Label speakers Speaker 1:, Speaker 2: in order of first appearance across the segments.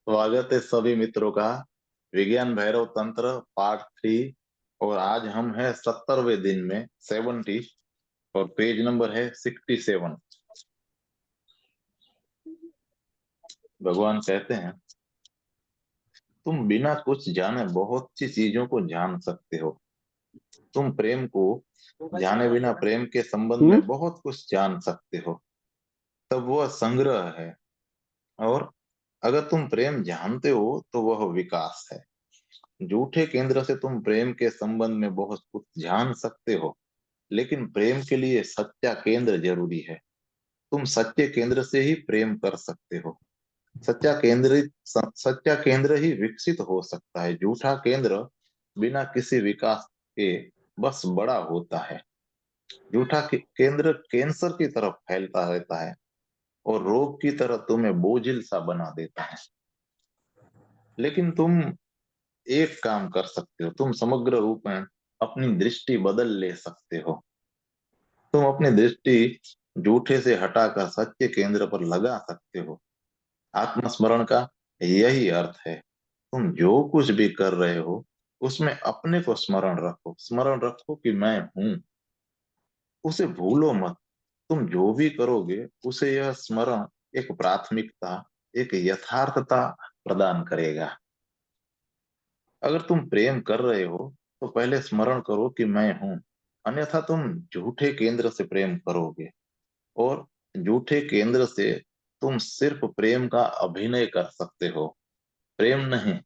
Speaker 1: स्वागत है सभी मित्रों का विज्ञान भैरव तंत्र पार्ट 3। और आज हम हैं 70वें दिन में 70। और पेज नंबर है 67। भगवान कहते हैं, तुम बिना कुछ जाने बहुत सी चीजों को जान सकते हो। तुम प्रेम को जाने बिना प्रेम के संबंध
Speaker 2: हम्म।
Speaker 1: में बहुत कुछ जान सकते हो। तब वह संग्रह है। और अगर तुम प्रेम जानते हो तो वह विकास है। झूठे केंद्र से तुम प्रेम के संबंध में बहुत कुछ जान सकते हो, लेकिन प्रेम के लिए सच्चा केंद्र जरूरी है। तुम सच्चे केंद्र से ही प्रेम कर सकते हो। सच्चा केंद्र ही विकसित हो सकता है। झूठा केंद्र बिना किसी विकास के बस बड़ा होता है। केंद्र कैंसर की तरफ फैलता रहता है और रोग की तरह तुम्हें बोझिल सा बना देता है। लेकिन तुम एक काम कर सकते हो, तुम समग्र रूप में अपनी दृष्टि बदल ले सकते हो। तुम अपनी दृष्टि झूठे से हटाकर सच्चे केंद्र पर लगा सकते हो। आत्मस्मरण का यही अर्थ है। तुम जो कुछ भी कर रहे हो उसमें अपने को स्मरण रखो कि मैं हूं। उसे भूलो मत। तुम जो भी करोगे उसे यह स्मरण एक प्राथमिकता, एक यथार्थता प्रदान करेगा। अगर तुम प्रेम कर रहे हो तो पहले स्मरण करो कि मैं हूं। अन्यथा तुम झूठे केंद्र से प्रेम करोगे, और झूठे केंद्र से तुम सिर्फ प्रेम का अभिनय कर सकते हो, प्रेम नहीं।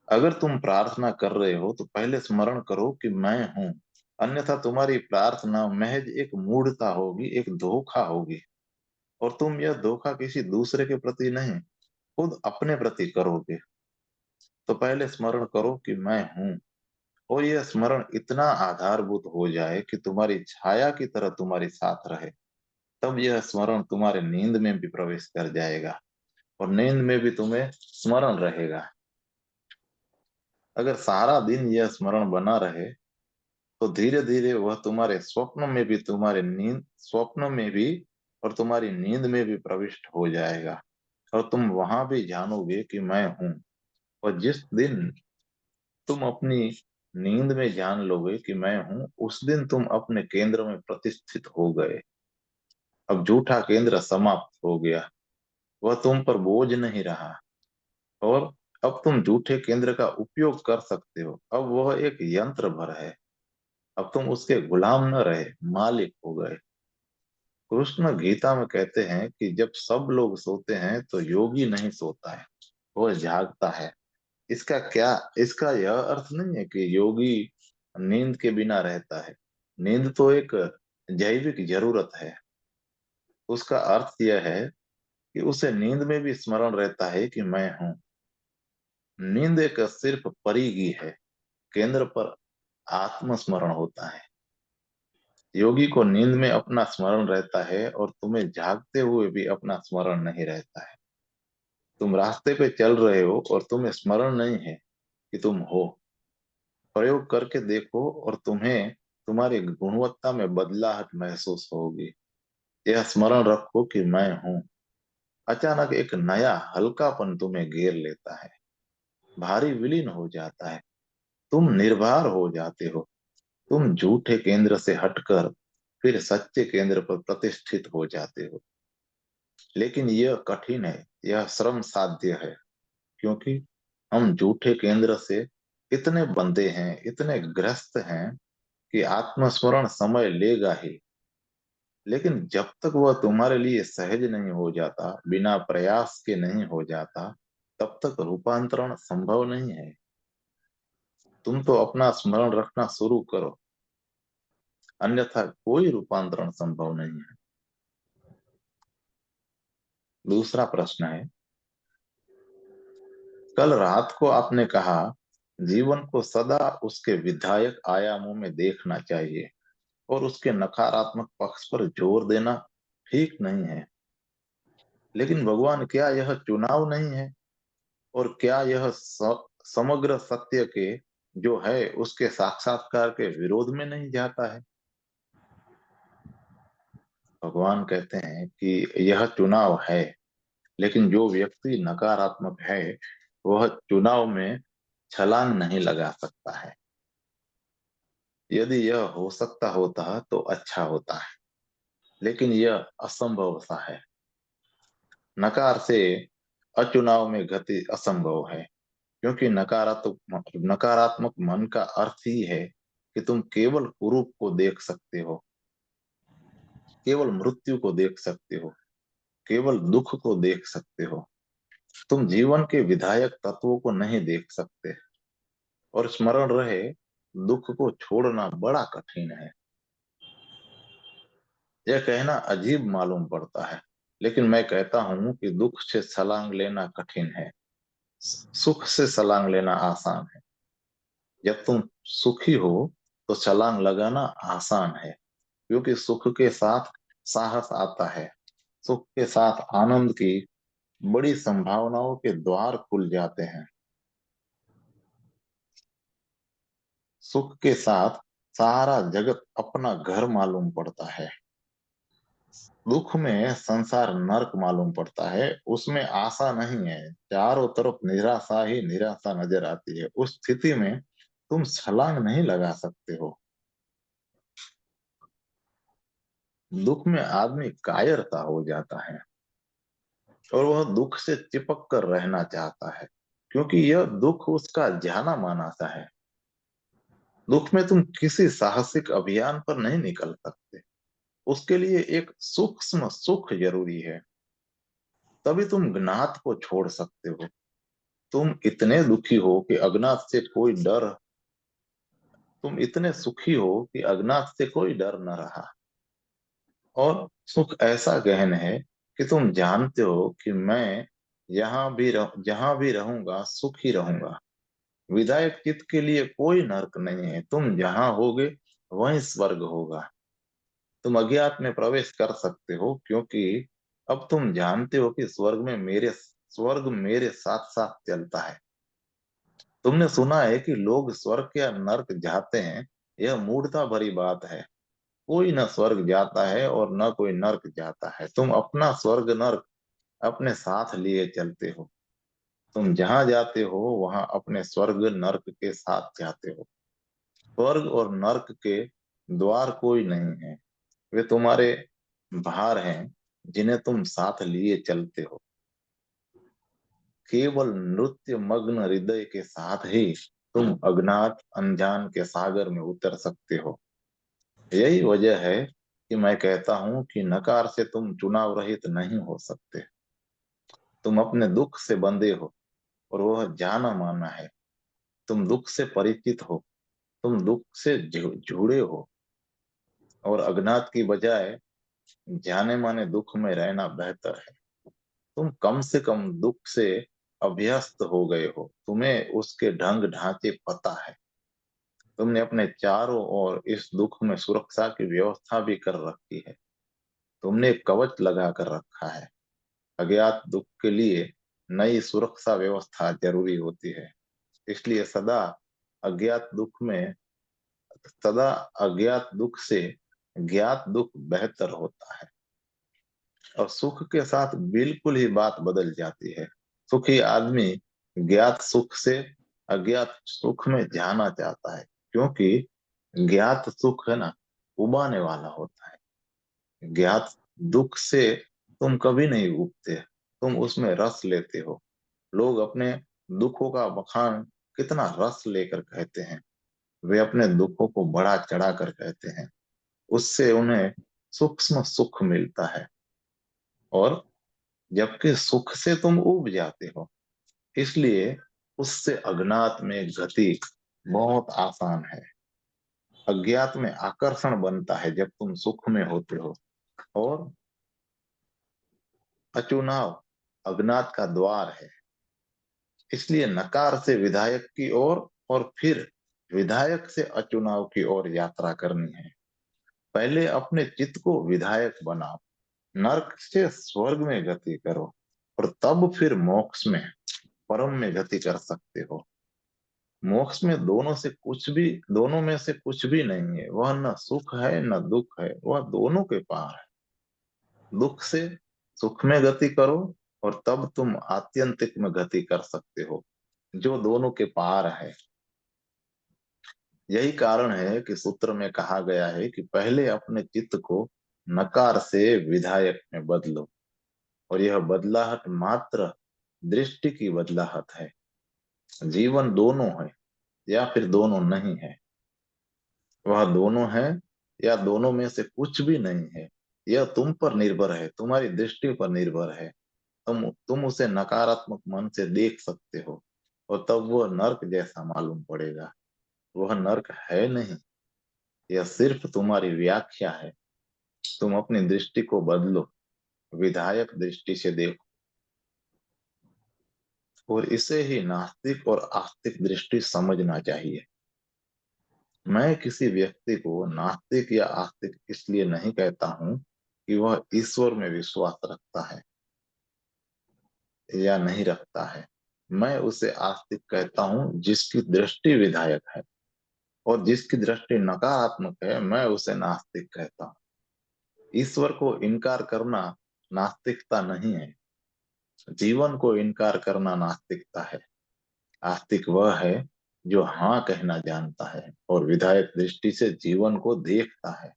Speaker 1: अगर तुम प्रार्थना कर रहे हो तो पहले स्मरण करो कि मैं हूं। अन्यथा तुम्हारी प्रार्थना महज एक मूढ़ता होगी, एक धोखा होगी। और तुम यह धोखा किसी दूसरे के प्रति नहीं, खुद अपने प्रति करोगे। तो पहले स्मरण करो कि मैं हूं। और यह स्मरण इतना आधारभूत हो जाए कि तुम्हारी छाया की तरह तुम्हारे साथ रहे। तब यह स्मरण तुम्हारे नींद में भी प्रवेश कर जाएगा, और नींद में भी तुम्हें स्मरण रहेगा। अगर सारा दिन यह स्मरण बना रहे तो धीरे धीरे वह तुम्हारे स्वप्न में भी और तुम्हारी नींद में भी प्रविष्ट हो जाएगा। और तुम वहां भी जानोगे कि मैं हूं। और जिस दिन तुम अपनी नींद में जान लोगे कि मैं हूं, उस दिन तुम अपने केंद्र में प्रतिष्ठित हो गए। अब झूठा केंद्र समाप्त हो गया, वह तुम पर बोझ नहीं रहा। और अब तुम झूठे केंद्र का उपयोग कर सकते हो। अब वह एक यंत्र भर है। अब तुम उसके गुलाम न रहे, मालिक हो गए। कृष्ण गीता में कहते हैं कि जब सब लोग सोते हैं तो योगी नहीं सोता है, वह जागता है। इसका यह अर्थ नहीं है कि योगी नींद के बिना रहता है। नींद तो एक जैविक जरूरत है। उसका अर्थ यह है कि उसे नींद में भी स्मरण रहता है कि मैं हूं। नींद एक सिर्फ परिगी है, केंद्र पर आत्मस्मरण होता है। योगी को नींद में अपना स्मरण रहता है, और तुम्हें जागते हुए भी अपना स्मरण नहीं रहता है। तुम रास्ते पे चल रहे हो और तुम्हें स्मरण नहीं है कि तुम हो। प्रयोग करके देखो और तुम्हें तुम्हारी गुणवत्ता में बदलाहट महसूस होगी। यह स्मरण रखो कि मैं हूं। अचानक एक नया हल्कापन तुम्हें घेर लेता है। भारी विलीन हो जाता है। तुम निर्भर हो जाते हो। तुम झूठे केंद्र से हटकर फिर सच्चे केंद्र पर प्रतिष्ठित हो जाते हो। लेकिन यह कठिन है, यह श्रम साध्य है, क्योंकि हम झूठे केंद्र से इतने बंधे हैं, इतने ग्रस्त हैं कि आत्मस्मरण समय लेगा ही। लेकिन जब तक वह तुम्हारे लिए सहज नहीं हो जाता, बिना प्रयास के नहीं हो जाता, तब तक रूपांतरण संभव नहीं है। तुम तो अपना स्मरण रखना शुरू करो, अन्यथा कोई रूपांतरण संभव नहीं है। दूसरा प्रश्न है, कल रात को आपने कहा जीवन को सदा उसके विधायक आयामों में देखना चाहिए और उसके नकारात्मक पक्ष पर जोर देना ठीक नहीं है। लेकिन भगवान, क्या यह चुनाव नहीं है? और क्या यह समग्र सत्य के जो है उसके साक्षात्कार के विरोध में नहीं जाता है? भगवान कहते हैं कि यह चुनाव है। लेकिन जो व्यक्ति नकारात्मक है वह चुनाव में छलांग नहीं लगा सकता है। यदि यह हो सकता होता तो अच्छा होता है, लेकिन यह असंभव सा है। नकार से अचुनाव में गति असंभव है, क्योंकि नकारात्मक मन का अर्थ ही है कि तुम केवल कुरूप को देख सकते हो, केवल मृत्यु को देख सकते हो, केवल दुख को देख सकते हो। तुम जीवन के विधायक तत्वों को नहीं देख सकते। और स्मरण रहे, दुख को छोड़ना बड़ा कठिन है। यह कहना अजीब मालूम पड़ता है, लेकिन मैं कहता हूं कि दुख से छलांग लेना कठिन है, सुख से छलांग लेना आसान है। जब तुम सुखी हो तो छलांग लगाना आसान है, क्योंकि सुख के साथ साहस आता है। सुख के साथ आनंद की बड़ी संभावनाओं के द्वार खुल जाते हैं। सुख के साथ सारा जगत अपना घर मालूम पड़ता है। दुख में संसार नर्क मालूम पड़ता है, उसमें आशा नहीं है, चारों तरफ निराशा ही निराशा नजर आती है। उस स्थिति में तुम छलांग नहीं लगा सकते हो। दुख में आदमी कायरता हो जाता है और वह दुख से चिपक कर रहना चाहता है, क्योंकि यह दुख उसका जाना माना सा है। दुख में तुम किसी साहसिक अभियान पर नहीं निकल सकते, उसके लिए एक सूक्ष्म सुख जरूरी है। तभी तुम ज्ञात को छोड़ सकते हो। तुम इतने दुखी हो कि अज्ञात से कोई डर तुम इतने सुखी हो कि अज्ञात से कोई डर न रहा। और सुख ऐसा गहन है कि तुम जानते हो कि मैं जहां भी रहूंगा सुखी रहूंगा। विधायक चित्त के लिए कोई नरक नहीं है, तुम जहां होगे वहीं स्वर्ग होगा। तुम अज्ञात में प्रवेश कर सकते हो, क्योंकि अब तुम जानते हो कि स्वर्ग मेरे साथ साथ चलता है। तुमने सुना है कि लोग स्वर्ग या नर्क जाते हैं। यह मूढ़ता भरी बात है। कोई न स्वर्ग जाता है और न कोई नर्क जाता है। तुम अपना स्वर्ग नर्क अपने साथ लिए चलते हो। तुम जहां जाते हो वहां अपने स्वर्ग नर्क के साथ जाते हो। स्वर्ग और नर्क के द्वार कोई नहीं है, वे तुम्हारे भार हैं जिन्हें तुम साथ लिए चलते हो। केवल नृत्य मग्न हृदय के साथ ही तुम अज्ञात अनजान के सागर में उतर सकते हो। यही वजह है कि मैं कहता हूं कि नकार से तुम चुनाव रहित नहीं हो सकते। तुम अपने दुख से बंधे हो और वह जाना माना है। तुम दुख से परिचित हो, तुम दुख से जुड़े हो। और अज्ञात की बजाय जाने माने दुख में रहना बेहतर है। तुम कम से कम दुख से अभ्यस्त हो गए हो, तुम्हें उसके ढंग ढांचे पता है। तुमने अपने चारों ओर इस दुख में सुरक्षा की व्यवस्था भी कर रखी है। तुमने एक कवच लगा कर रखा है। अज्ञात दुख के लिए नई सुरक्षा व्यवस्था जरूरी होती है। इसलिए अज्ञात दुख में सदा अज्ञात दुख से ज्ञात दुख बेहतर होता है। और सुख के साथ बिल्कुल ही बात बदल जाती है। सुखी आदमी ज्ञात सुख से अज्ञात सुख में जाना चाहता है, क्योंकि ज्ञात सुख है ना, उबाने वाला होता है। ज्ञात दुख से तुम कभी नहीं उबते, तुम उसमें रस लेते हो। लोग अपने दुखों का बखान कितना रस लेकर कहते हैं। वे अपने दुखों को बढ़ा चढ़ा कर कहते हैं। उससे उन्हें सूक्ष्म सुख मिलता है। और जबकि सुख से तुम उब जाते हो, इसलिए उससे अज्ञात में गति बहुत आसान है। अज्ञात में आकर्षण बनता है जब तुम सुख में होते हो। और अचुनाव अज्ञात का द्वार है। इसलिए नकार से विधायक की ओर और फिर विधायक से अचुनाव की ओर यात्रा करनी है। पहले अपने चित्त को विधायक बनाओ, नरक से स्वर्ग में गति करो, और तब फिर मोक्ष में परम में गति कर सकते हो। मोक्ष में दोनों में से कुछ भी नहीं है। वह न सुख है न दुख है, वह दोनों के पार है। दुख से सुख में गति करो और तब तुम आत्यंतिक में गति कर सकते हो, जो दोनों के पार है। यही कारण है कि सूत्र में कहा गया है कि पहले अपने चित्त को नकार से विधायक में बदलो, और यह बदलाहट मात्र दृष्टि की बदलाहट है। जीवन दोनों है या फिर दोनों नहीं है। वह दोनों है या दोनों में से कुछ भी नहीं है। यह तुम पर निर्भर है, तुम्हारी दृष्टि पर निर्भर है। तुम उसे नकारात्मक मन से देख सकते हो, और तब वह नर्क जैसा मालूम पड़ेगा। वह नर्क है नहीं, यह सिर्फ तुम्हारी व्याख्या है। तुम अपनी दृष्टि को बदलो, विधायक दृष्टि से देखो, और इसे ही नास्तिक और आस्तिक दृष्टि समझना चाहिए। मैं किसी व्यक्ति को नास्तिक या आस्तिक इसलिए नहीं कहता हूं कि वह ईश्वर में विश्वास रखता है या नहीं रखता है। मैं उसे आस्तिक कहता हूं जिसकी दृष्टि विधायक है, और जिसकी दृष्टि नकारात्मक है मैं उसे नास्तिक कहता हूँ। ईश्वर को इनकार करना नास्तिकता नहीं है, जीवन को इनकार करना नास्तिकता है। आस्तिक वह है जो हाँ कहना जानता है और विधायक दृष्टि से जीवन को देखता है।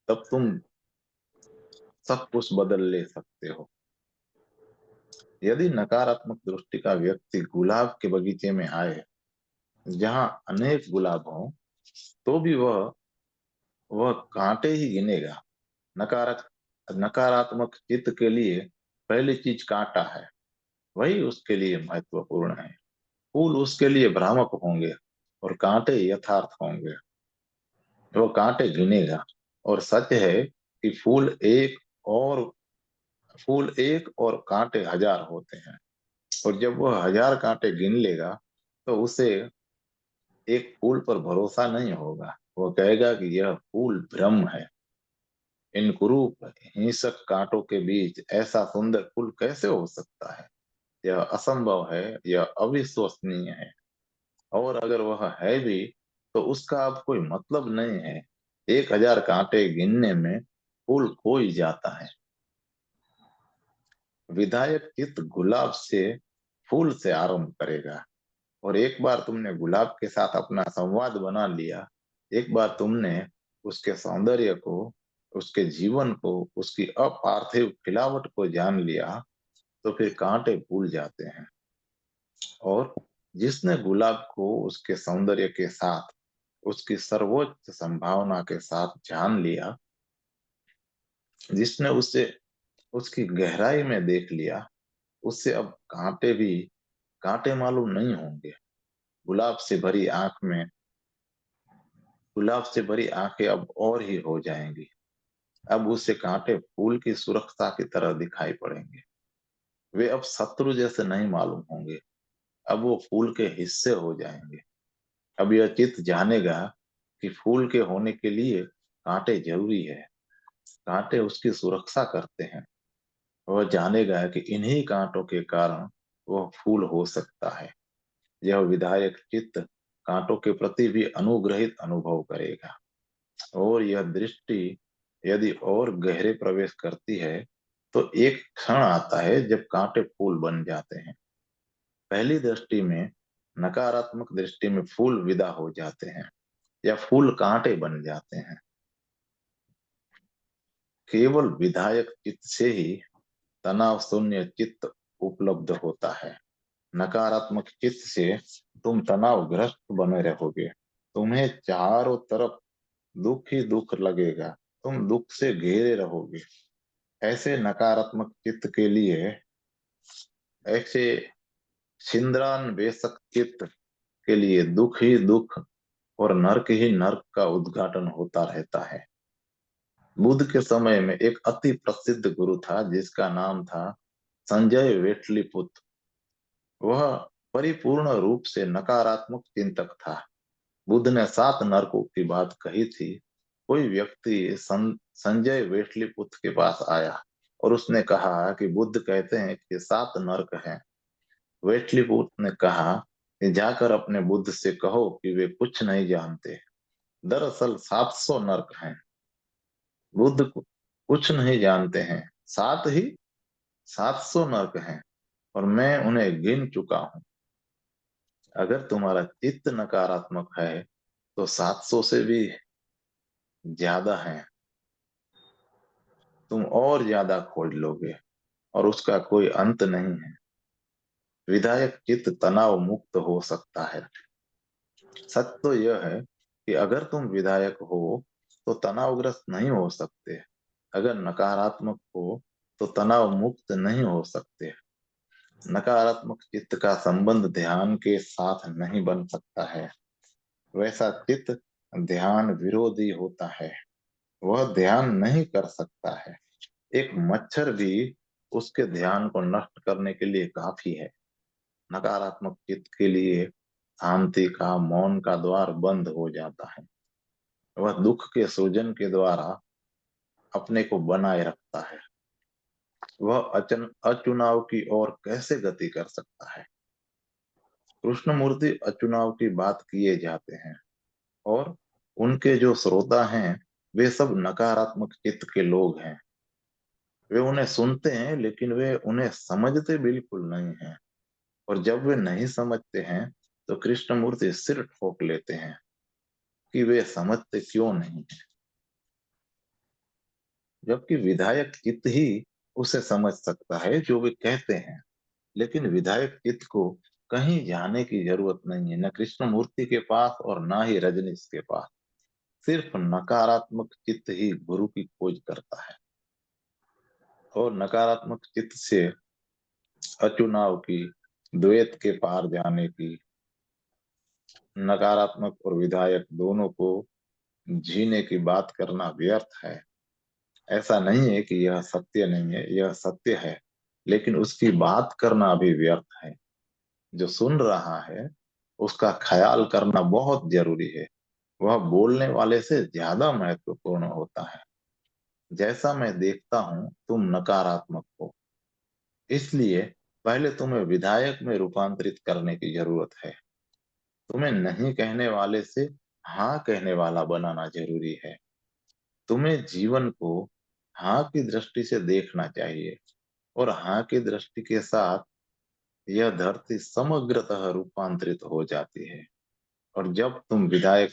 Speaker 1: तब तुम सब कुछ बदल ले सकते हो। यदि नकारात्मक दृष्टि का व्यक्ति गुलाब के बगीचे में आए जहाँ अनेक गुलाब हों, तो भी वह कांटे ही गिनेगा। नकारक नकारात्मक चित्त के लिए पहली चीज कांटा है, वही उसके लिए महत्वपूर्ण है। फूल उसके लिए भ्रामक होंगे और कांटे यथार्थ होंगे। वो कांटे गिनेगा, और सच है कि और फूल एक और कांटे हजार होते हैं। और जब वह हजार कांटे गिन लेगा, तो उसे एक फूल पर भरोसा नहीं होगा। वो कहेगा कि यह फूल भ्रम है। इन कुरूप हिंसक कांटों के बीच ऐसा सुंदर फूल कैसे हो सकता है? यह असंभव है, यह अविश्वसनीय है। और अगर वह है भी, तो उसका अब कोई मतलब नहीं है। 1000 कांटे गिनने में फूल खो ही जाता है। विधायक चित्त गुलाब से, फूल से आरंभ करेगा। और एक बार तुमने गुलाब के साथ अपना संवाद बना लिया, एक बार तुमने उसके सौंदर्य को, उसके जीवन को, उसकी अपार्थिव खिलावट को जान लिया, तो फिर कांटे भूल जाते हैं। और जिसने गुलाब को उसके सौंदर्य के साथ, उसकी सर्वोच्च संभावना के साथ जान लिया, जिसने उसे उसकी गहराई में देख लिया, उससे अब कांटे मालूम नहीं होंगे। गुलाब से भरी आंख में गुलाब से भरी आंखें अब और ही हो जाएंगी। अब उसे कांटे फूल की सुरक्षा की तरह दिखाई पड़ेंगे। वे अब शत्रु जैसे नहीं मालूम होंगे, अब वो फूल के हिस्से हो जाएंगे। अब यह चित्त जानेगा कि फूल के होने के लिए कांटे जरूरी है। कांटे उसकी सुरक्षा करते हैं। वह जानेगा कि इन्हीं कांटों के कारण वह फूल हो सकता है। यह विधायक चित्त कांटों के प्रति भी अनुग्रहित अनुभव करेगा। और यह दृष्टि यदि और गहरे प्रवेश करती है, तो एक क्षण आता है जब कांटे फूल बन जाते हैं। पहली दृष्टि में, नकारात्मक दृष्टि में, फूल विदा हो जाते हैं या फूल कांटे बन जाते हैं। केवल विधायक चित्त से ही तनाव शून्य चित्त उपलब्ध होता है। नकारात्मक चित्त से तुम तनावग्रस्त बने रहोगे। तुम्हें चारों तरफ दुख ही दुख लगेगा, तुम दुख से घेरे रहोगे। ऐसे नकारात्मक चित्त के लिए, ऐसे छिंद्रान बेशक चित्त के लिए दुख ही दुख और नर्क ही नर्क का उद्घाटन होता रहता है। बुद्ध के समय में एक अति प्रसिद्ध गुरु था जिसका नाम था संजय वेटलीपुत्र। वह परिपूर्ण रूप से नकारात्मक चिंतक था। बुद्ध ने 7 नरकों की बात कही थी। कोई व्यक्ति संजय वेटलीपुत्र के पास आया और उसने कहा कि बुद्ध कहते हैं कि 7 नरक हैं। वेटलीपुत्र ने कहा कि जाकर अपने बुद्ध से कहो कि वे कुछ नहीं जानते, दरअसल 700 नरक हैं। बुद्ध कुछ नहीं जानते हैं, 7 ही 700 नरक हैं और मैं उन्हें गिन चुका हूं। अगर तुम्हारा चित्त नकारात्मक है तो 700 से भी ज्यादा है। तुम और ज्यादा खोज लोगे और उसका कोई अंत नहीं है। विधायक चित्त तनाव मुक्त हो सकता है। सच तो यह है कि अगर तुम विधायक हो तो तनावग्रस्त नहीं हो सकते। अगर नकारात्मक हो तो तनाव मुक्त नहीं हो सकते। नकारात्मक चित्त का संबंध ध्यान के साथ नहीं बन सकता है। वैसा चित्त ध्यान विरोधी होता है। वह ध्यान नहीं कर सकता है। एक मच्छर भी उसके ध्यान को नष्ट करने के लिए काफी है। नकारात्मक चित्त के लिए शांति का, मौन का द्वार बंद हो जाता है। वह दुख के सृजन के द्वारा अपने को बनाए रखता है। वह अचुनाव की ओर कैसे गति कर सकता है। कृष्णमूर्ति अचुनाव की बात किए जाते हैं और उनके जो श्रोता हैं वे सब नकारात्मक चित्त के लोग हैं। वे उन्हें सुनते हैं लेकिन वे उन्हें समझते बिल्कुल नहीं हैं। और जब वे नहीं समझते हैं तो कृष्णमूर्ति सिर ठोक लेते हैं कि वे समझते क्यों नहीं है। जबकि विधायक चित्त ही उसे समझ सकता है जो वे कहते हैं। लेकिन विधायक चित्त को कहीं जाने की जरूरत नहीं है, न कृष्णमूर्ति के पास और ना ही रजनीश के पास। सिर्फ नकारात्मक चित्त ही गुरु की खोज करता है। और नकारात्मक चित्त से अचुनाव की, द्वैत के पार जाने की, नकारात्मक और विधायक दोनों को जीने की बात करना व्यर्थ है। ऐसा नहीं है कि यह सत्य नहीं है, यह सत्य है, लेकिन उसकी बात करना भी व्यर्थ है। जो सुन रहा है उसका ख्याल करना बहुत जरूरी है। वह बोलने वाले से ज्यादा महत्वपूर्ण होता है। जैसा मैं देखता हूं तुम नकारात्मक हो, इसलिए पहले तुम्हें विधायक में रूपांतरित करने की जरूरत है। तुम्हें नहीं कहने वाले से हाँ कहने वाला बनाना जरूरी है। तुम्हें जीवन को हाँ की दृष्टि से देखना चाहिए और हाँ की दृष्टि के साथ यह धरती समग्रतः रूपांतरित हो जाती है। और जब तुम्हें विधायक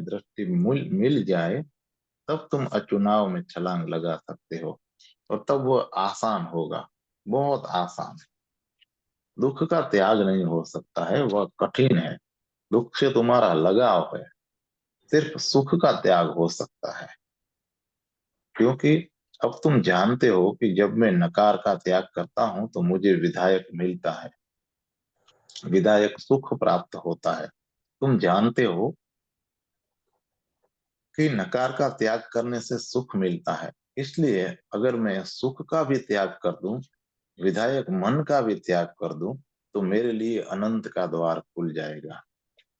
Speaker 1: दृष्टि मिल जाए तब तुम अचुनाव में छलांग लगा सकते हो। और तब वो आसान होगा, बहुत आसान। दुख का त्याग नहीं हो सकता है, वह कठिन है। दुख से तुम्हारा लगाव है। सिर्फ सुख का त्याग हो सकता है। क्योंकि अब तुम जानते हो कि जब मैं नकार का त्याग करता हूं तो मुझे विधायक मिलता है। विधायक सुख प्राप्त होता है। तुम जानते हो कि नकार का त्याग करने से सुख मिलता है। इसलिए अगर मैं सुख का भी त्याग कर दूं, विधायक मन का भी त्याग कर दूं, तो मेरे लिए अनंत का द्वार खुल जाएगा।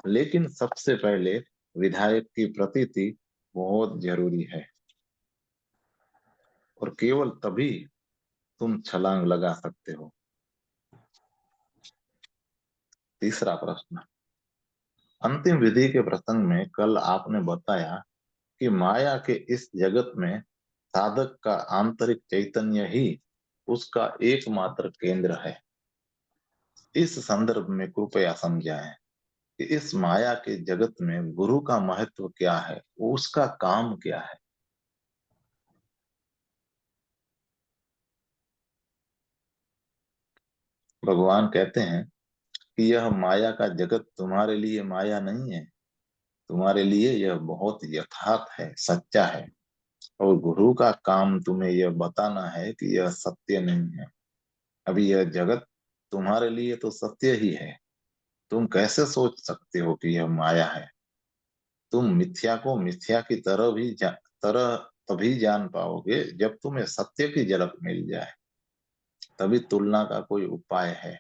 Speaker 1: लेकिन सबसे पहले विधायक की प्रतीति बहुत जरूरी है। और केवल तभी तुम छलांग लगा सकते हो। तीसरा प्रश्न। अंतिम विधि के प्रसंग में कल आपने बताया कि माया के इस जगत में साधक का आंतरिक चैतन्य ही उसका एकमात्र केंद्र है। इस संदर्भ में कृपया समझाएं कि इस माया के जगत में गुरु का महत्व क्या है, वो उसका काम क्या है। भगवान कहते हैं कि यह माया का जगत तुम्हारे लिए माया नहीं है। तुम्हारे लिए यह बहुत यथार्थ है, सच्चा है। और गुरु का काम तुम्हें यह बताना है कि यह सत्य नहीं है। अभी यह जगत तुम्हारे लिए तो सत्य ही है। तुम कैसे सोच सकते हो कि यह माया है। तुम मिथ्या को मिथ्या की तरह तभी जान पाओगे जब तुम्हें सत्य की झलक मिल जाए। तभी तुलना का कोई उपाय है।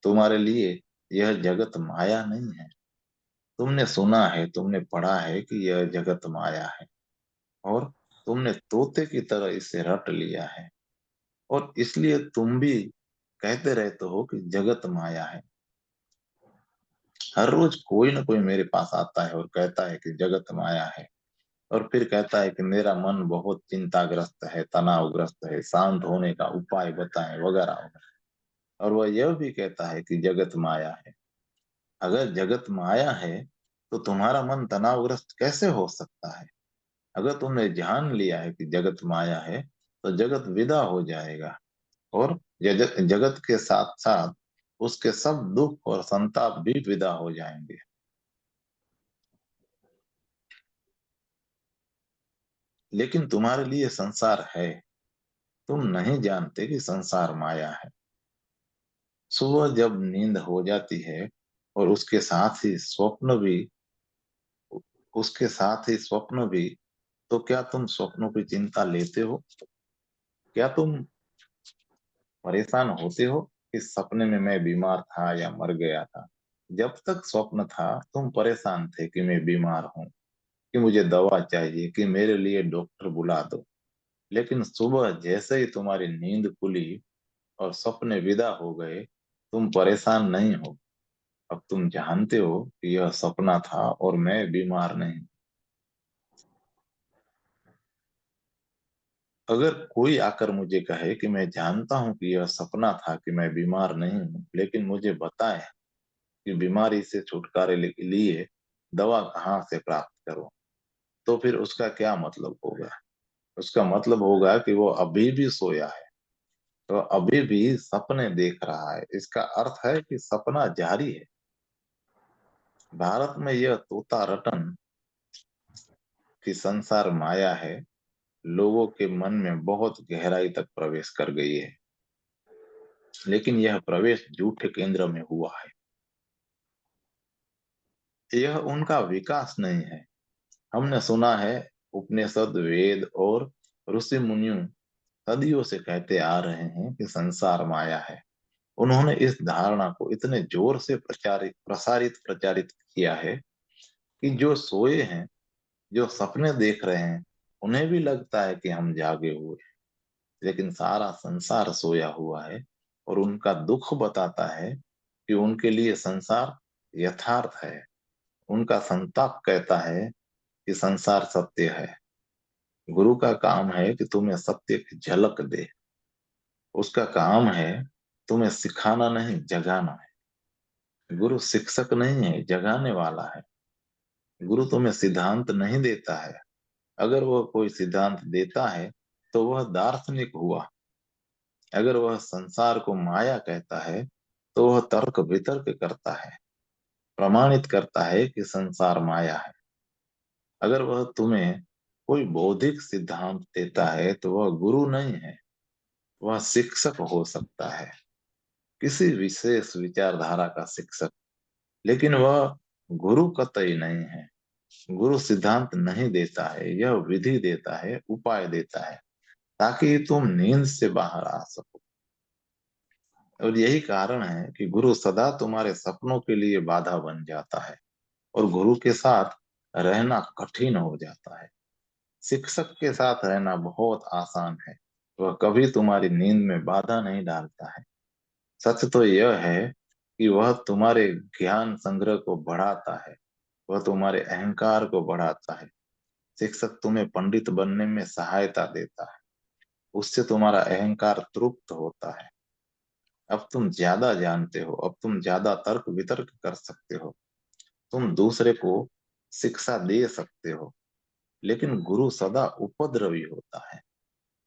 Speaker 1: तुम्हारे लिए यह जगत माया नहीं है। तुमने सुना है, तुमने पढ़ा है कि यह जगत माया है और तुमने तोते की तरह इसे रट लिया है। और इसलिए तुम भी कहते रहते हो कि जगत माया है। हर रोज कोई ना कोई मेरे पास आता है और कहता है कि जगत माया है। और फिर कहता है कि मेरा मन बहुत चिंताग्रस्त है, तनावग्रस्त है, शांत होने का उपाय बताएं वगैरह वगैरह। और वह यह भी कहता है कि जगत माया है। अगर जगत माया है तो तुम्हारा मन तनावग्रस्त कैसे हो सकता है? अगर तुमने जान लिया है कि जगत माया है तो जगत विदा हो जाएगा, और जगत जगत के साथ साथ उसके सब दुख और संताप भी विदा हो जाएंगे। लेकिन तुम्हारे लिए संसार है, तुम नहीं जानते कि संसार माया है। सुबह जब नींद हो जाती है और उसके साथ ही स्वप्न भी, तो क्या तुम स्वप्नों की चिंता लेते हो? क्या तुम परेशान होते हो कि सपने में मैं बीमार था या मर गया था? जब तक स्वप्न था तुम परेशान थे कि मैं बीमार हूँ, कि मुझे दवा चाहिए, कि मेरे लिए डॉक्टर बुला दो। लेकिन सुबह जैसे ही तुम्हारी नींद खुली और सपने विदा हो गए, तुम परेशान नहीं हो। अब तुम जानते हो कि यह सपना था और मैं बीमार नहीं। अगर कोई आकर मुझे कहे कि मैं जानता हूं कि यह सपना था, कि मैं बीमार नहीं हूं, लेकिन मुझे बताए कि बीमारी से छुटकारे के लिए दवा कहाँ से प्राप्त करूं, तो फिर उसका क्या मतलब होगा? उसका मतलब होगा कि वो अभी भी सोया है, तो अभी भी सपने देख रहा है। इसका अर्थ है कि सपना जारी है। भारत में यह तोता रटन कि संसार माया है लोगों के मन में बहुत गहराई तक प्रवेश कर गई है, लेकिन यह प्रवेश झूठे केंद्र में हुआ है। यह उनका विकास नहीं है। हमने सुना है, उपनिषद, वेद और ऋषि मुनियों सदियों से कहते आ रहे हैं कि संसार माया है। उन्होंने इस धारणा को इतने जोर से प्रचारित किया है कि जो सोए हैं, जो सपने देख रहे हैं, उन्हें भी लगता है कि हम जागे हुए हैं। लेकिन सारा संसार सोया हुआ है, और उनका दुख बताता है कि उनके लिए संसार यथार्थ है। उनका संताप कहता है कि संसार सत्य है। गुरु का काम है कि तुम्हें सत्य की झलक दे। उसका काम है तुम्हें सिखाना नहीं, जगाना है। गुरु शिक्षक नहीं है, जगाने वाला है। गुरु तुम्हें सिद्धांत नहीं देता है। अगर वह कोई सिद्धांत देता है तो वह दार्शनिक हुआ। अगर वह संसार को माया कहता है तो वह तर्क वितर्क करता है, प्रमाणित करता है कि संसार माया है। अगर वह तुम्हें कोई बौद्धिक सिद्धांत देता है तो वह गुरु नहीं है, वह शिक्षक हो सकता है, किसी विशेष विचारधारा का शिक्षक। लेकिन वह गुरु कतई नहीं है। गुरु सिद्धांत नहीं देता है, यह विधि देता है, उपाय देता है, ताकि तुम नींद से बाहर आ सको। और यही कारण है कि गुरु सदा तुम्हारे सपनों के लिए बाधा बन जाता है, और गुरु के साथ रहना कठिन हो जाता है। शिक्षक के साथ रहना बहुत आसान है, वह कभी तुम्हारी नींद में बाधा नहीं डालता है। सच तो यह है कि वह तुम्हारे ज्ञान संग्रह को बढ़ाता है, वह तुम्हारे अहंकार को बढ़ाता है। शिक्षक तुम्हें पंडित बनने में सहायता देता है, उससे तुम्हारा अहंकार तृप्त होता है। अब तुम ज्यादा जानते हो, अब तुम ज्यादा तर्क वितर्क कर सकते हो, तुम दूसरे को शिक्षा दे सकते हो। लेकिन गुरु सदा उपद्रवी होता है।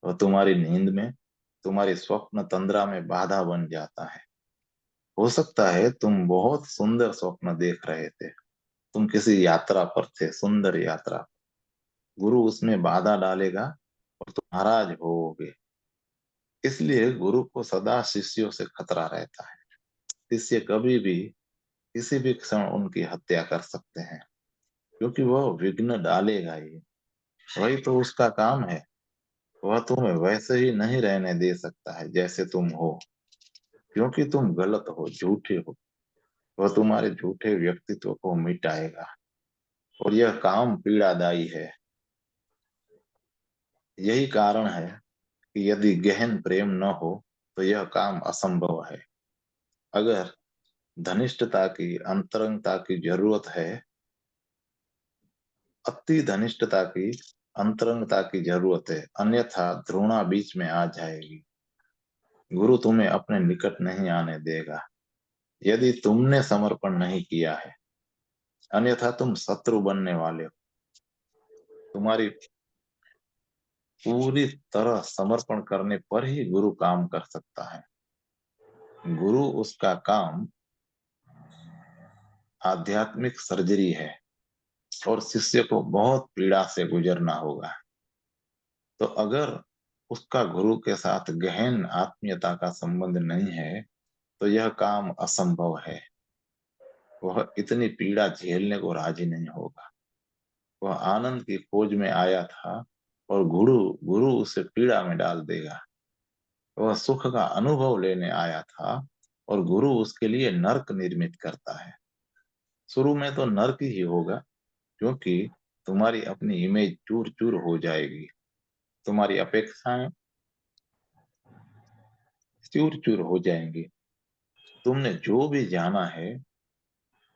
Speaker 1: वह तुम्हारी नींद में, तुम्हारी स्वप्न तंद्रा में बाधा बन जाता है। हो सकता है तुम बहुत सुंदर स्वप्न देख रहे थे, तुम किसी यात्रा पर थे, सुंदर यात्रा। गुरु उसमें बाधा डालेगा और तुम नाराज होगे। इसलिए गुरु को सदा शिष्यों से खतरा रहता है। शिष्य कभी भी किसी भी क्षण उनकी हत्या कर सकते हैं, क्योंकि वह विघ्न डालेगा ही। वही तो उसका काम है। वह तुम्हें वैसे ही नहीं रहने दे सकता है जैसे तुम हो, क्योंकि तुम गलत हो, झूठे हो। वह तुम्हारे झूठे व्यक्तित्व को मिटाएगा, और यह काम पीड़ादायी है। यही कारण है कि यदि गहन प्रेम न हो तो यह काम असंभव है। अगर धनिष्ठता की, अंतरंगता की जरूरत है, अति घनिष्ठता की, अंतरंगता की जरूरत है, अन्यथा द्रोणा बीच में आ जाएगी। गुरु तुम्हें अपने निकट नहीं आने देगा यदि तुमने समर्पण नहीं किया है, अन्यथा तुम शत्रु बनने वाले हो। तुम्हारी पूरी तरह समर्पण करने पर ही गुरु काम कर सकता है। गुरु उसका काम आध्यात्मिक सर्जरी है और शिष्य को बहुत पीड़ा से गुजरना होगा। तो अगर उसका गुरु के साथ गहन आत्मीयता का संबंध नहीं है तो यह काम असंभव है। वह इतनी पीड़ा झेलने को राजी नहीं होगा। वह आनंद की खोज में आया था और गुरु गुरु उसे पीड़ा में डाल देगा। वह सुख का अनुभव लेने आया था और गुरु उसके लिए नर्क निर्मित करता है। शुरू में तो नर्क ही होगा, क्योंकि तुम्हारी अपनी इमेज चूर चूर हो जाएगी। तुम्हारी अपेक्षाएं चूर चूर हो जाएंगी। तुमने जो भी जाना है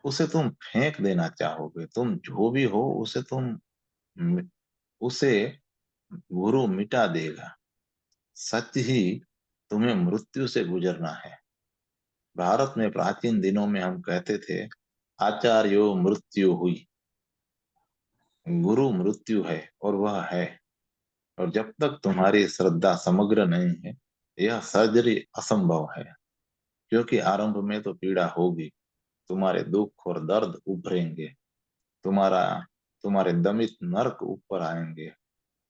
Speaker 1: उसे तुम फेंक देना चाहोगे। तुम जो भी हो उसे गुरु मिटा देगा। सच ही तुम्हें मृत्यु से गुजरना है। भारत में प्राचीन दिनों में हम कहते थे, आचार्यो मृत्यु हुई। गुरु मृत्यु है और वह है। और जब तक तुम्हारी श्रद्धा समग्र नहीं है, यह सर्जरी असंभव है। क्योंकि आरंभ में तो पीड़ा होगी, तुम्हारे दुख और दर्द उभरेंगे, तुम्हारा तुम्हारे दमित नर्क ऊपर आएंगे।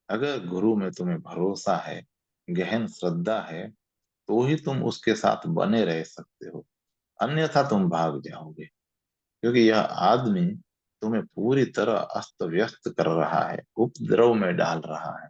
Speaker 1: अगर गुरु में तुम्हें भरोसा है, गहन श्रद्धा है, तो ही तुम उसके साथ बने रह सकते हो, अन्यथा तुम भाग जाओगे। क्योंकि यह आदमी तुम्हें पूरी तरह अस्त व्यस्त कर रहा है, उपद्रव में डाल रहा है।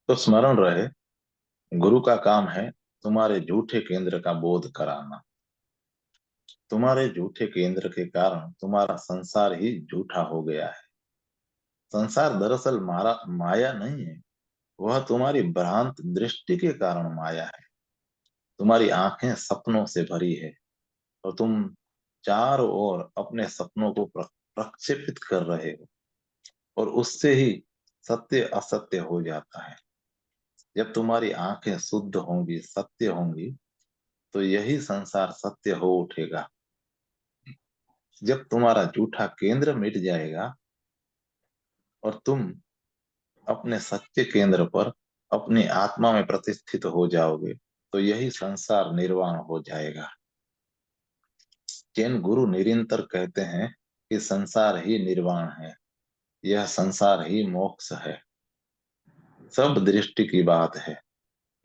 Speaker 1: तो स्मरण रहे, गुरु का काम है तुम्हारे झूठे केंद्र का बोध कराना। तुम्हारे झूठे केंद्र के कारण तुम्हारा संसार ही झूठा हो गया है। संसार दरअसल माया नहीं है, वह तुम्हारी भ्रांत दृष्टि के कारण माया है। तुम्हारी आंखें सपनों से भरी है और तुम चारों ओर अपने सपनों को प्रक्षेपित कर रहे हो, और उससे ही सत्य असत्य हो जाता है। जब तुम्हारी आंखें शुद्ध होंगी, सत्य होंगी, तो यही संसार सत्य हो उठेगा। जब तुम्हारा झूठा केंद्र मिट जाएगा और तुम अपने सच्चे केंद्र पर अपनी आत्मा में प्रतिष्ठित हो जाओगे, तो यही संसार निर्वाण हो जाएगा। जैन गुरु निरंतर कहते हैं कि संसार ही निर्वाण है, यह संसार ही मोक्ष है। सब दृष्टि की बात है।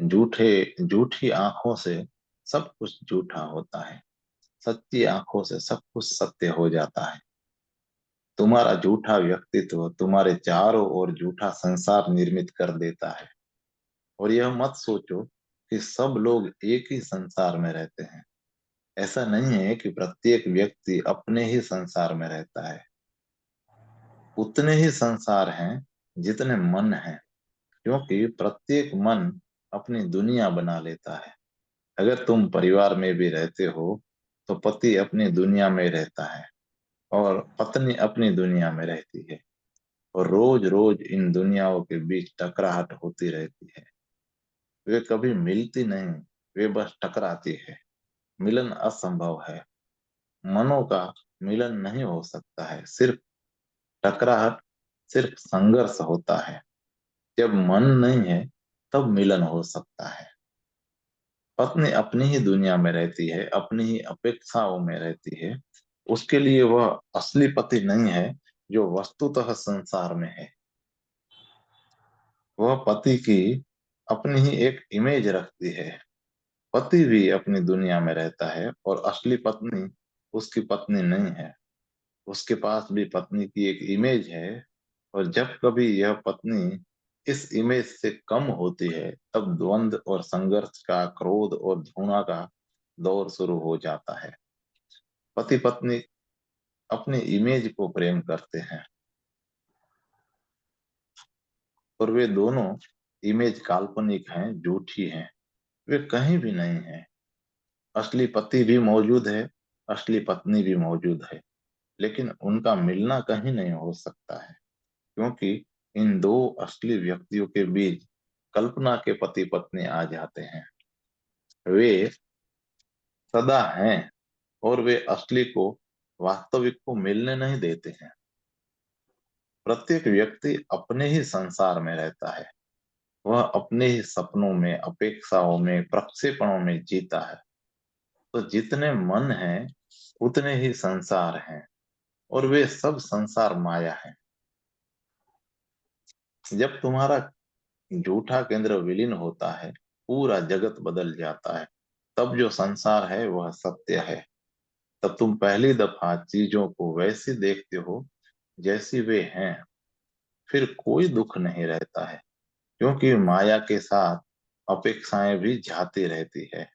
Speaker 1: झूठे झूठी आंखों से सब कुछ झूठा होता है, सच्ची आंखों से सब कुछ सत्य हो जाता है। तुम्हारा झूठा व्यक्तित्व तुम्हारे चारों ओर झूठा संसार निर्मित कर देता है। और यह मत सोचो कि सब लोग एक ही संसार में रहते हैं। ऐसा नहीं है कि प्रत्येक व्यक्ति अपने ही संसार में रहता है। उतने ही संसार हैं जितने मन हैं, क्योंकि प्रत्येक मन अपनी दुनिया बना लेता है। अगर तुम परिवार में भी रहते हो तो पति अपनी दुनिया में रहता है और पत्नी अपनी दुनिया में रहती है, और रोज रोज इन दुनियाओं के बीच टकराहट होती रहती है। वे कभी मिलती नहीं, वे बस टकराती है। मिलन असंभव है। मनों का मिलन नहीं हो सकता है, सिर्फ टकराहट, सिर्फ संघर्ष होता है। जब मन नहीं है तब मिलन हो सकता है। पत्नी अपनी ही दुनिया में रहती है, अपनी ही अपेक्षाओं में रहती है। उसके लिए वह असली पति नहीं है जो वस्तुतः संसार में है। वह पति की अपनी ही एक इमेज रखती है। पति भी अपनी दुनिया में रहता है और असली पत्नी उसकी पत्नी नहीं है। उसके पास भी पत्नी की एक इमेज है। और जब कभी यह पत्नी इस इमेज से कम होती है, तब द्वंद्व और संघर्ष का, क्रोध और धुना का दौर शुरू हो जाता है। पति पत्नी अपनी इमेज को प्रेम करते हैं, और वे दोनों इमेज काल्पनिक हैं, झूठी हैं, वे कहीं भी नहीं है। असली पति भी मौजूद है, असली पत्नी भी मौजूद है, लेकिन उनका मिलना कहीं नहीं हो सकता है, क्योंकि इन दो असली व्यक्तियों के बीच कल्पना के पति पत्नी आ जाते हैं। वे सदा हैं, और वे असली को, वास्तविक को मिलने नहीं देते हैं। प्रत्येक व्यक्ति अपने ही संसार में रहता है, वह अपने ही सपनों में, अपेक्षाओं में, प्रक्षेपणों में जीता है। तो जितने मन हैं उतने ही संसार हैं, और वे सब संसार माया है। जब तुम्हारा झूठा केंद्र विलीन होता है, पूरा जगत बदल जाता है। तब जो संसार है वह सत्य है। तब तुम पहली दफा चीजों को वैसी देखते हो जैसी वे हैं। फिर कोई दुख नहीं रहता है, क्योंकि माया के साथ अपेक्षाएं भी जाती रहती है,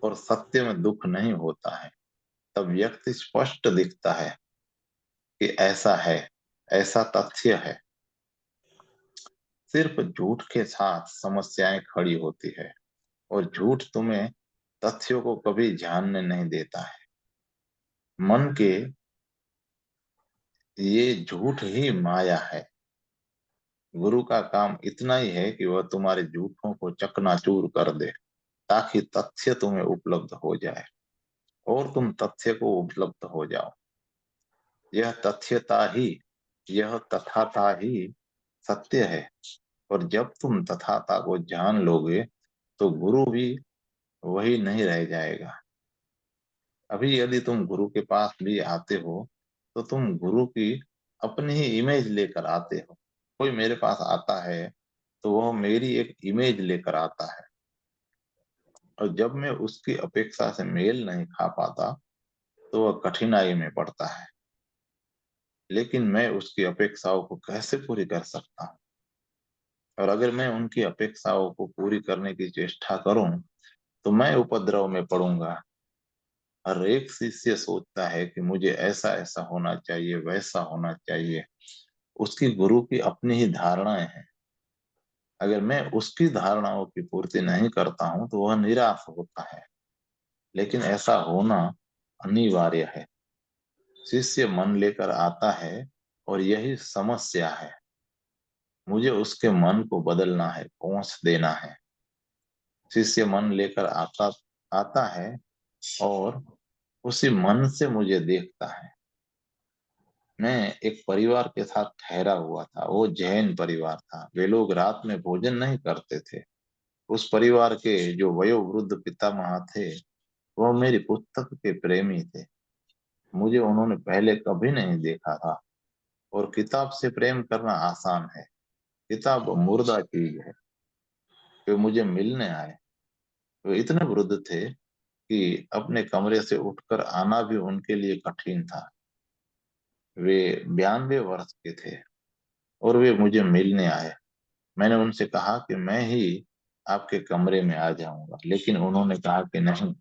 Speaker 1: और सत्य में दुख नहीं होता है। तब व्यक्ति स्पष्ट दिखता है कि ऐसा है, ऐसा तथ्य है। सिर्फ झूठ के साथ समस्याएं खड़ी होती है, और झूठ तुम्हें तथ्यों को कभी जानने नहीं देता है। मन के ये झूठ ही माया है। गुरु का काम इतना ही है कि वह तुम्हारे झूठों को चकनाचूर कर दे, ताकि तथ्य तुम्हें उपलब्ध हो जाए, और तुम तथ्य को उपलब्ध हो जाओ। यह तथ्यता ही, यह तथाता ही सत्य है। और जब तुम तथाता को जान लोगे, तो गुरु भी वही नहीं रह जाएगा। अभी यदि तुम गुरु के पास भी आते हो, तो तुम गुरु की अपनी ही इमेज लेकर आते हो। कोई मेरे पास आता है तो वह मेरी एक इमेज लेकर आता है, और जब मैं उसकी अपेक्षा से मेल नहीं खा पाता, तो वह कठिनाई में पड़ता है। लेकिन मैं उसकी अपेक्षाओं को कैसे पूरी कर सकता हूँ? और अगर मैं उनकी अपेक्षाओं को पूरी करने की चेष्टा करूं, तो मैं उपद्रव में पड़ूंगा। हर एक शिष्य सोचता है कि मुझे ऐसा ऐसा होना चाहिए, वैसा होना चाहिए। उसकी गुरु की अपनी ही धारणाएं हैं। अगर मैं उसकी धारणाओं की पूर्ति नहीं करता हूं, तो वह निराश होता है। लेकिन ऐसा होना अनिवार्य है। शिष्य मन लेकर आता है, और यही समस्या है। मुझे उसके मन को बदलना है, पहुंच देना है। शिष्य मन लेकर आता आता है, और उसी मन से मुझे देखता है। मैं एक परिवार के साथ ठहरा हुआ था, वो जैन परिवार था। वे लोग रात में भोजन नहीं करते थे। उस परिवार के जो वयोवृद्ध पितामह थे, वह मेरी पुस्तक के प्रेमी थे। मुझे उन्होंने पहले कभी नहीं देखा था। और किताब से प्रेम करना आसान है, किताब मुर्दा चीज है। वे मुझे मिलने आए। वे इतने वृद्ध थे कि अपने कमरे से उठकर आना भी उनके लिए कठिन था। वे 92 वर्ष के थे, और वे मुझे मिलने आए। मैंने उनसे कहा कि मैं ही आपके कमरे में आ जाऊंगा, लेकिन उन्होंने कहा कि नहीं,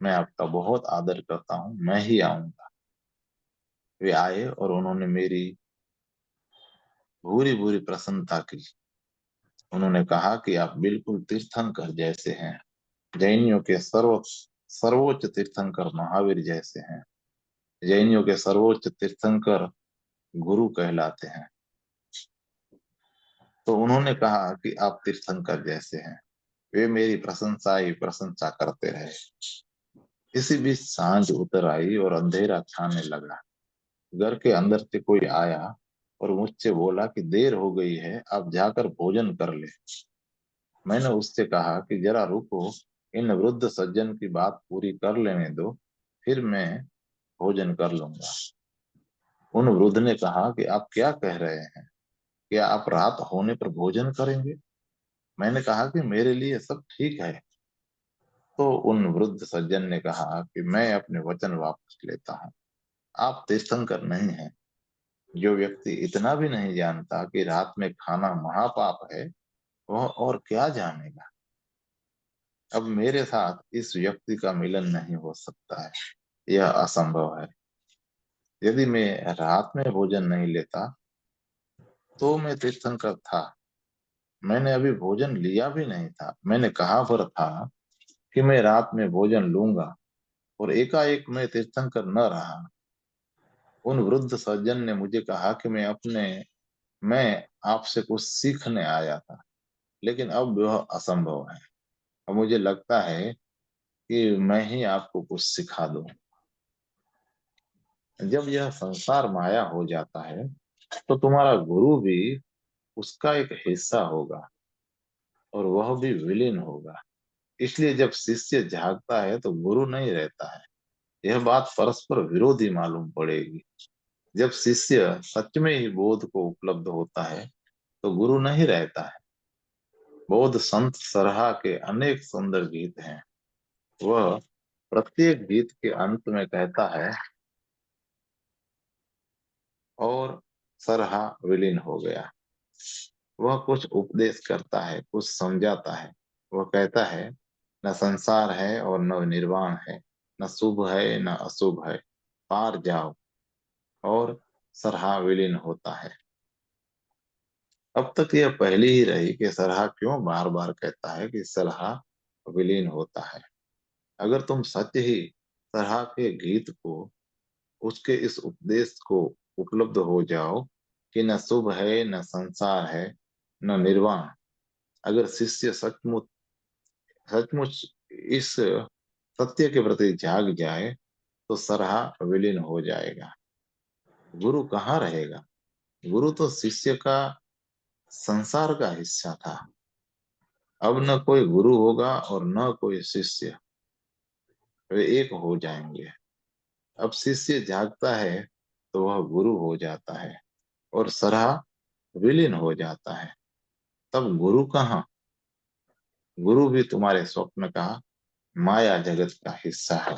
Speaker 1: मैं आपका बहुत आदर करता हूँ, मैं ही आऊंगा। वे आए, और उन्होंने मेरी भूरी भूरी प्रसन्नता की। उन्होंने कहा कि आप बिल्कुल तीर्थंकर जैसे हैं, जैनियों के सर्वोच्च तीर्थंकर महावीर जैसे हैं। जैनियों के सर्वोच्च तीर्थंकर गुरु कहलाते हैं। तो उन्होंने कहा कि आप तीर्थंकर जैसे हैं। वे मेरी प्रशंसा ही प्रशंसा करते रहे। इसी बीच सांझ उतर आई, और अंधेरा छाने लगा। घर के अंदर से कोई आया, और मुझसे बोला कि देर हो गई है, आप जाकर भोजन कर ले। मैंने उससे कहा कि जरा रुको, इन वृद्ध सज्जन की बात पूरी कर लेने दो, फिर मैं भोजन कर लूंगा। उन वृद्ध ने कहा कि आप क्या कह रहे हैं? क्या आप रात होने पर भोजन करेंगे? मैंने कहा कि मेरे लिए सब ठीक है। तो उन वृद्ध सज्जन ने कहा कि मैं अपने वचन वापस लेता हूँ। आप तीर्थंकर नहीं हैं। जो व्यक्ति इतना भी नहीं जानता कि रात में खाना महापाप है, वह और क्या जानेगा। अब मेरे साथ इस व्यक्ति का मिलन नहीं हो सकता है, यह असंभव है। यदि मैं रात में भोजन नहीं लेता तो मैं तीर्थंकर था। मैंने अभी भोजन लिया भी नहीं था। मैंने कहा पर था कि मैं रात में भोजन लूंगा, और एकाएक मैं तीर्थंकर न रहा। उन वृद्ध सज्जन ने मुझे कहा कि मैं आपसे कुछ सीखने आया था, लेकिन अब वह असंभव है। अब मुझे लगता है कि मैं ही आपको कुछ सिखा दूं। जब यह संसार माया हो जाता है तो तुम्हारा गुरु भी उसका एक हिस्सा होगा, और वह भी विलीन होगा। इसलिए जब शिष्य जागता है तो गुरु नहीं रहता है। यह बात परस्पर विरोधी मालूम पड़ेगी। जब शिष्य सच में ही बोध को उपलब्ध होता है तो गुरु नहीं रहता है। बौद्ध संत सरहा के अनेक सुंदर गीत हैं। वह प्रत्येक गीत के अंत में कहता है, और सरहा विलीन हो गया। वह कुछ उपदेश करता है, कुछ समझाता है। वह कहता है, न संसार है और न निर्वाण है, न शुभ है न अशुभ है, पार जाओ। और सरहा विलीन होता है। अब तक यह पहली ही रही कि सरहा क्यों बार बार कहता है कि सरहा विलीन होता है। अगर तुम सच ही तरह के गीत को, उसके इस उपदेश को उपलब्ध हो जाओ कि न शुभ है न संसार है न निर्वाण, अगर शिष्य सचमुच सचमुच इस सत्य के प्रति जाग जाए तो सरहा विलीन हो जाएगा। गुरु कहाँ रहेगा। गुरु तो शिष्य का संसार का हिस्सा था। अब न कोई गुरु होगा और न कोई शिष्य, वे एक हो जाएंगे। अब शिष्य जागता है तो वह गुरु हो जाता है, और सरा विलीन हो जाता है। तब गुरु कहाँ। गुरु भी तुम्हारे स्वप्न का, माया जगत का हिस्सा है।